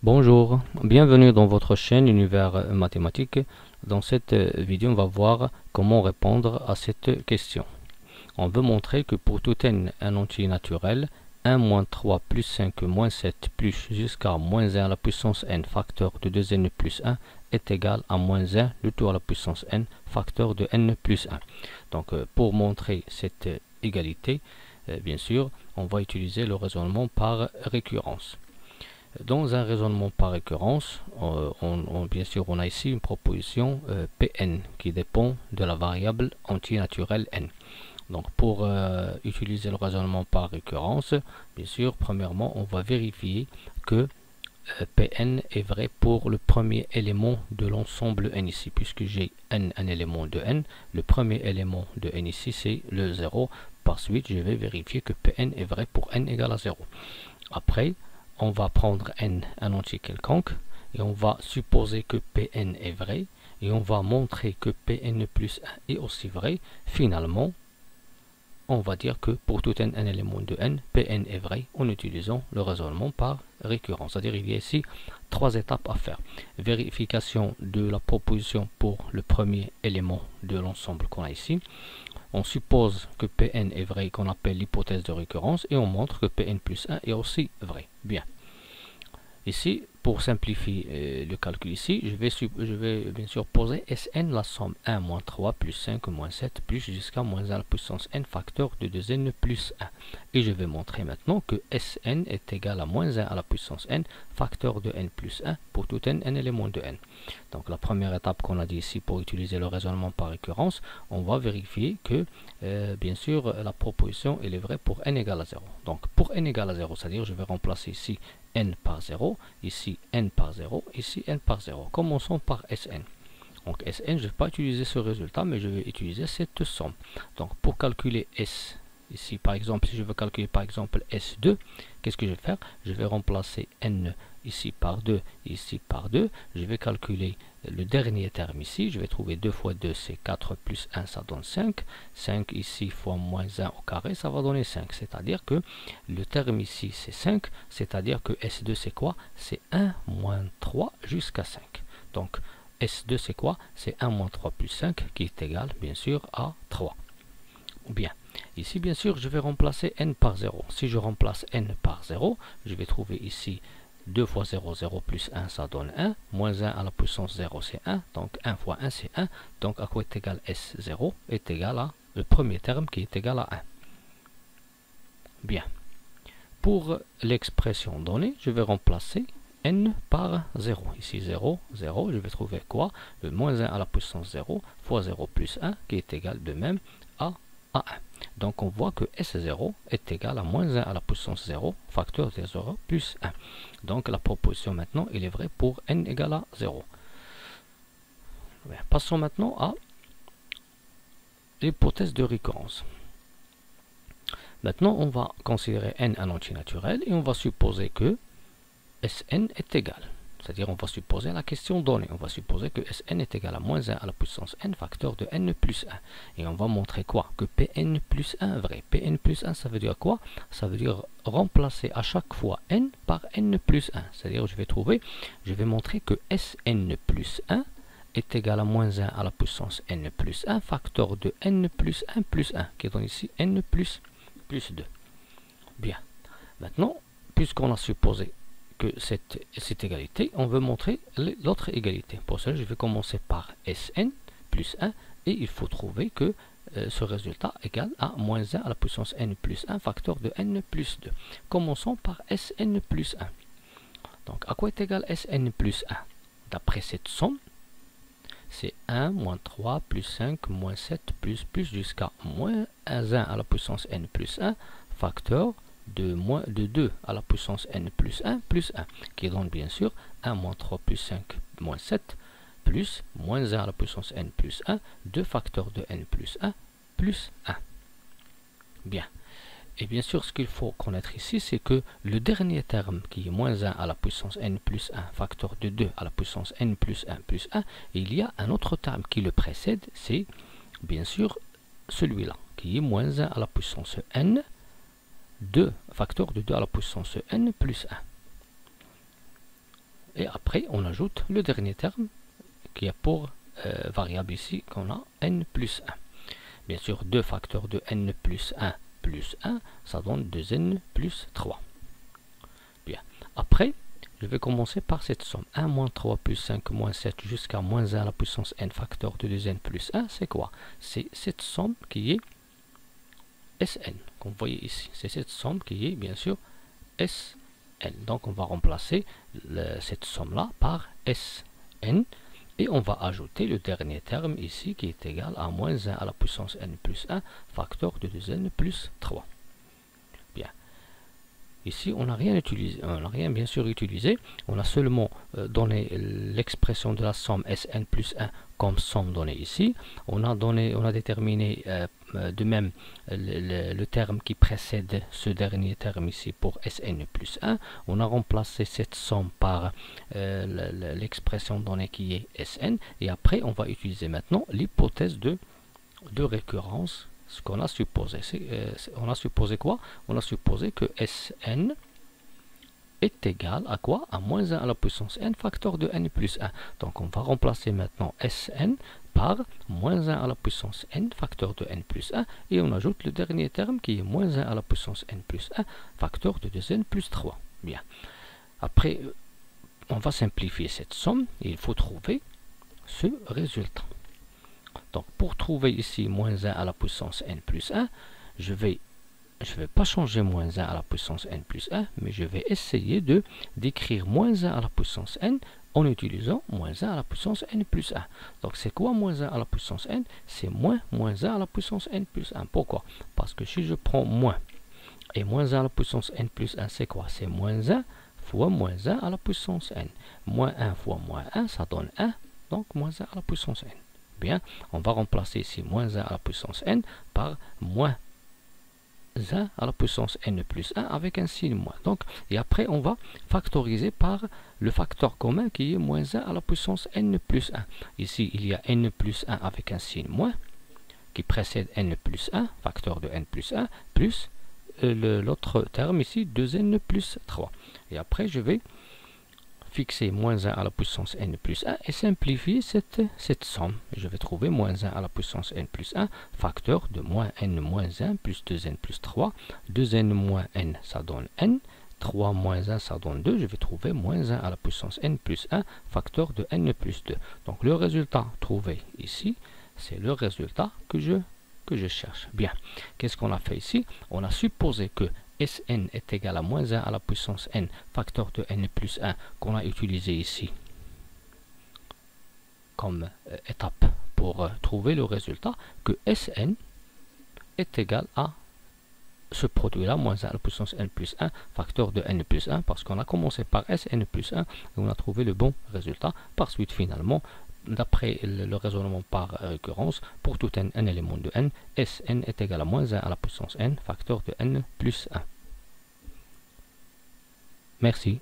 Bonjour, bienvenue dans votre chaîne Univers Mathématique. Dans cette vidéo, on va voir comment répondre à cette question. On veut montrer que pour tout n un entier naturel, 1 moins 3 plus 5 moins 7 plus jusqu'à moins 1 à la puissance n facteur de 2n plus 1 est égal à moins 1 le tout à la puissance n facteur de n plus 1. Donc pour montrer cette égalité, bien sûr, on va utiliser le raisonnement par récurrence. Dans un raisonnement par récurrence, bien sûr, on a ici une proposition Pn qui dépend de la variable entier naturelle n. Donc, pour utiliser le raisonnement par récurrence, bien sûr, premièrement, on va vérifier que Pn est vrai pour le premier élément de l'ensemble n ici, puisque j'ai n un élément de n. Le premier élément de n ici, c'est le 0. Par suite, je vais vérifier que Pn est vrai pour n égale à 0. Après, on va prendre n un entier quelconque et on va supposer que Pn est vrai et on va montrer que Pn plus 1 est aussi vrai. Finalement, on va dire que pour tout n un élément de n, Pn est vrai en utilisant le raisonnement par récurrence. C'est-à-dire il y a ici trois étapes à faire. Vérification de la proposition pour le premier élément de l'ensemble qu'on a ici. On suppose que Pn est vrai, qu'on appelle l'hypothèse de récurrence, et on montre que Pn plus 1 est aussi vrai. Bien. Ici, pour simplifier le calcul ici, je vais bien sûr poser Sn, la somme 1 moins 3 plus 5 moins 7 plus jusqu'à moins 1 à la puissance n facteur de 2n plus 1. Et je vais montrer maintenant que Sn est égal à moins 1 à la puissance n facteur de n plus 1 pour tout n, un élément de n. Donc la première étape qu'on a dit ici pour utiliser le raisonnement par récurrence, on va vérifier que bien sûr la proposition elle est vraie pour n égale à 0. Donc pour n égale à 0, c'est-à-dire je vais remplacer ici n par 0, ici n par 0, ici n par 0. Commençons par Sn. Donc Sn, je ne vais pas utiliser ce résultat, mais je vais utiliser cette somme. Donc pour calculer S, ici par exemple, si je veux calculer par exemple S2, qu'est-ce que je vais faire? Je vais remplacer n ici par 2, ici par 2. Je vais calculer le dernier terme ici. Je vais trouver 2 fois 2, c'est 4 plus 1, ça donne 5. 5 ici fois moins 1 au carré, ça va donner 5. C'est-à-dire que le terme ici, c'est 5. C'est-à-dire que S2, c'est quoi? C'est 1 moins 3 jusqu'à 5. Donc, S2, c'est quoi? C'est 1 moins 3 plus 5 qui est égal, bien sûr, à 3. Bien. Ici, bien sûr, je vais remplacer n par 0. Si je remplace n par 0, je vais trouver ici 2 fois 0, 0 plus 1, ça donne 1. Moins 1 à la puissance 0, c'est 1. Donc 1 fois 1, c'est 1. Donc à quoi est égal S0 est égal à le premier terme qui est égal à 1. Bien. Pour l'expression donnée, je vais remplacer n par 0. Ici 0, 0, je vais trouver quoi? Le moins 1 à la puissance 0 fois 0 plus 1 qui est égal de même à 1. Donc on voit que S0 est égal à moins 1 à la puissance 0, facteur de 0 plus 1. Donc la proposition maintenant, il est vrai pour n égale à 0. Bien, passons maintenant à l'hypothèse de récurrence. Maintenant, on va considérer n un entier naturel et on va supposer que Sn est égal. C'est-à-dire on va supposer la question donnée. On va supposer que Sn est égal à moins 1 à la puissance n facteur de n plus 1. Et on va montrer quoi? Que Pn plus 1 vrai. Pn plus 1, ça veut dire quoi? Ça veut dire remplacer à chaque fois n par n plus 1. C'est-à-dire je vais montrer que Sn plus 1 est égal à moins 1 à la puissance n plus 1 facteur de n plus 1 plus 1, qui donne ici n plus 2. Bien. Maintenant, puisqu'on a supposé que cette égalité, on veut montrer l'autre égalité. Pour cela, je vais commencer par Sn plus 1 et il faut trouver que ce résultat égale à moins 1 à la puissance n plus 1 facteur de n plus 2. Commençons par Sn plus 1. Donc, à quoi est égal Sn plus 1? D'après cette somme, c'est 1 moins 3 plus 5 moins 7 plus jusqu'à moins 1 à la puissance n plus 1 facteur de 2 à la puissance n plus 1 plus 1, qui donne bien sûr 1 moins 3 plus 5 moins 7 plus moins 1 à la puissance n plus 1, 2 facteurs de n plus 1 plus 1. Bien. Et bien sûr, ce qu'il faut connaître ici, c'est que le dernier terme, qui est moins 1 à la puissance n plus 1, facteur de 2 à la puissance n plus 1 plus 1, il y a un autre terme qui le précède, c'est bien sûr celui-là, qui est moins 1 à la puissance n, 2 facteur de 2 à la puissance n plus 1. Et après, on ajoute le dernier terme qui est pour variable ici, qu'on a n plus 1. Bien sûr, 2 facteurs de n plus 1, ça donne 2n plus 3. Bien. Après, je vais commencer par cette somme. 1 moins 3 plus 5 moins 7 jusqu'à moins 1 à la puissance n facteur de 2n plus 1, c'est quoi? C'est cette somme qui est Sn, comme vous voyez ici. C'est cette somme qui est, bien sûr, Sn. Donc, on va remplacer cette somme-là par Sn. Et on va ajouter le dernier terme ici qui est égal à moins 1 à la puissance n plus 1 facteur de 2n plus 3. Bien. Ici, on n'a rien utilisé, on n'a rien bien sûr utilisé. On a seulement donné l'expression de la somme Sn plus 1 comme somme donnée ici. On a déterminé de même le terme qui précède ce dernier terme ici pour Sn plus 1. On a remplacé cette somme par l'expression donnée qui est Sn. Et après, on va utiliser maintenant l'hypothèse de récurrence. Ce qu'on a supposé. On a supposé quoi? On a supposé que Sn est égal à quoi? À moins 1 à la puissance n facteur de n plus 1. Donc on va remplacer maintenant Sn par moins 1 à la puissance n facteur de n plus 1 et on ajoute le dernier terme qui est moins 1 à la puissance n plus 1 facteur de 2n plus 3. Bien. Après, on va simplifier cette somme et il faut trouver ce résultat. Donc pour trouver ici moins 1 à la puissance n plus 1, je vais pas changer moins 1 à la puissance n plus 1, mais je vais essayer d'écrire moins 1 à la puissance n en utilisant moins 1 à la puissance n plus 1. Donc c'est quoi moins 1 à la puissance n? C'est moins 1 à la puissance n plus 1. Pourquoi? Parce que si je prends moins, et moins 1 à la puissance n plus 1, c'est quoi? C'est moins 1 fois moins 1 à la puissance n. Moins 1 fois moins 1, ça donne 1, donc moins 1 à la puissance n. Bien, on va remplacer ici moins 1 à la puissance n par moins 1 à la puissance n plus 1 avec un signe moins. Donc, et après, on va factoriser par le facteur commun qui est moins 1 à la puissance n plus 1. Ici, il y a n plus 1 avec un signe moins qui précède n plus 1, facteur de n plus 1, plus l'autre terme ici, 2n plus 3. Et après, je vais fixer moins 1 à la puissance n plus 1 et simplifier cette somme. Je vais trouver moins 1 à la puissance n plus 1, facteur de moins n moins 1 plus 2n plus 3. 2n moins n, ça donne n. 3 moins 1, ça donne 2. Je vais trouver moins 1 à la puissance n plus 1, facteur de n plus 2. Donc le résultat trouvé ici, c'est le résultat que je cherche. Bien, qu'est-ce qu'on a fait ici? On a supposé que Sn est égal à moins 1 à la puissance n, facteur de n plus 1, qu'on a utilisé ici comme étape pour trouver le résultat, que Sn est égal à ce produit-là, moins 1 à la puissance n plus 1, facteur de n plus 1, parce qu'on a commencé par Sn plus 1, et on a trouvé le bon résultat. Par suite, finalement, d'après le raisonnement par récurrence, pour tout un élément de n, Sn est égal à moins 1 à la puissance n, facteur de n plus 1. Merci.